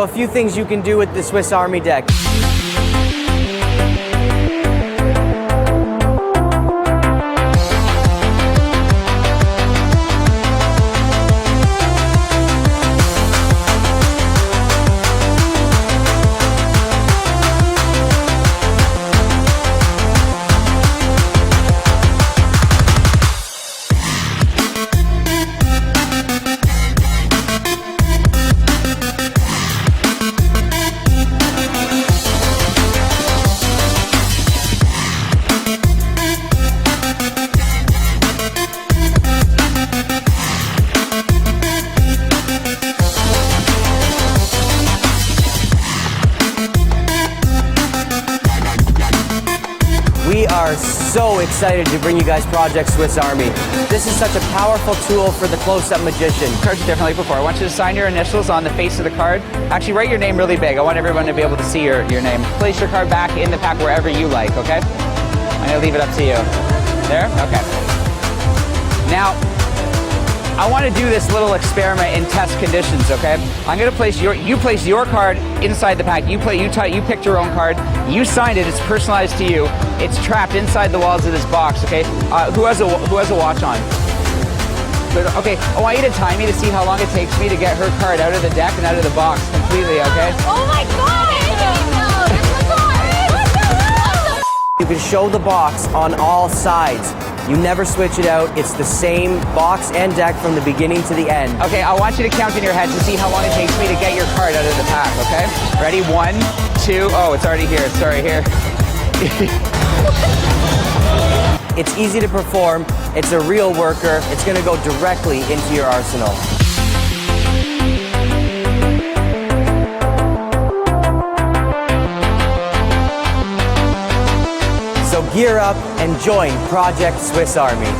So a few things you can do with the Swiss Army deck. We are so excited to bring you guys Project Swiss Army. This is such a powerful tool for the close-up magician. Cards differently before. I want you to sign your initials on the face of the card. Actually, write your name really big. I want everyone to be able to see your name. Place your card back in the pack wherever you like, okay? I'm gonna leave it up to you. There? Okay. Now, I want to do this little experiment in test conditions, okay? I'm gonna place you place your card inside the pack. You picked your own card. You signed it. It's personalized to you. It's trapped inside the walls of this box, okay? Who has a watch on? Good. Okay. I want you to time me to see how long it takes me to get her card out of the deck and out of the box completely, okay? Oh my god! You can show the box on all sides. You never switch it out. It's the same box and deck from the beginning to the end. Okay, I want you to count in your head to see how long it takes me to get your card out of the pack, okay? Ready? 1, 2, oh, it's already here. It's already here. It's easy to perform. It's a real worker. It's going to go directly into your arsenal. So gear up and join Project Swiss Army.